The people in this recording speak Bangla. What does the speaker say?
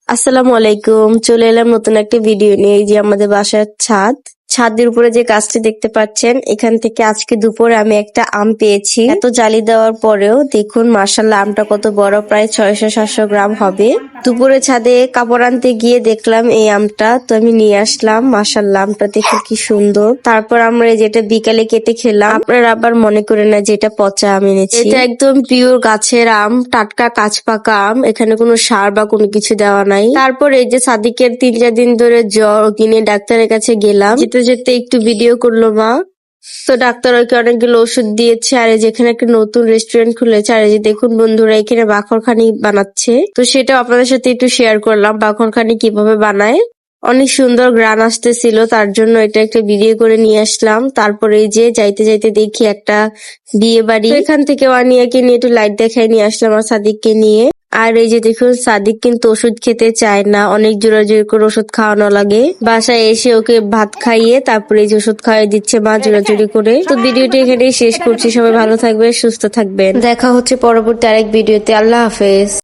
আসসালামু আলাইকুম। চলে এলাম নতুন একটা ভিডিও নিয়ে। এই যে আমাদের বাসার ছাদের উপরে যে গাছটি দেখতে পাচ্ছেন, এখান থেকে আজকে দুপুরে আমি একটা আম পেয়েছি। এত জালি দেওয়ার পরেও দেখুন মাশাআল্লাহ আমটা কত বড়, প্রায় 600-700 গ্রাম হবে। দুপুরে ছাদে কাপড় আনতে গিয়ে দেখলাম এই আমটা, তো আমি নিয়ে আসলাম। মাশাআল্লাহ আমটা দেখুন কি সুন্দর। তারপর আমরা যেটা বিকালে কেটে খেলাম। আপনারা আবার মনে করেন না যে এটা পচা আম এনেছি। এটা একদম পিওর গাছের আম, টাটকা কাঁচ পাকা আম। এখানে কোনো সার বা কোনো কিছু দেওয়া নাই। তারপর এই যে সাদিকের 3-4 দিন ধরে জ্বর, কিনে ডাক্তারের কাছে গেলাম। যেতে যেতে একটু ভিডিও করলো মা। তো ডাক্তার ওকে অনেকগুলো ওষুধ দিয়েছে। আর এই যে এখানে একটা নতুন রেস্টুরেন্ট খুলেছে। আর এই যে দেখুন বন্ধুরা, এখানে বাখরখানি বানাচ্ছে। তো সেটাও আপনাদের সাথে একটু শেয়ার করলাম, বাখরখানি কিভাবে বানায়। অনেক সুন্দর ঘ্রাণ আসতেছিল, তার জন্য এটা একটা ভিডিও করে নিয়ে আসলাম। তারপরে এই যে যাইতে যাইতে দেখি একটা বিয়ে বাড়ি। তো এখান থেকে ওয়ানিয়াকে নিয়ে একটু লাইট দেখাই নিয়ে আসলাম আর সাদিককে নিয়ে। আর এই যে দেখুন সাদিক কিন্তু ওষুধ খেতে চায় না, অনেক জোরাজুরি করে ওষুধ খাওয়ানো লাগে। বাসায় এসে ওকে ভাত খাইয়ে তারপরে এই যে ওষুধ খাইয়ে দিচ্ছে মা জোরাজুরি করে। তো ভিডিওটি এখানেই শেষ করছি। সবাই ভালো থাকবেন, সুস্থ থাকবেন। দেখা হচ্ছে পরবর্তী আরেক ভিডিওতে। আল্লাহ হাফেজ।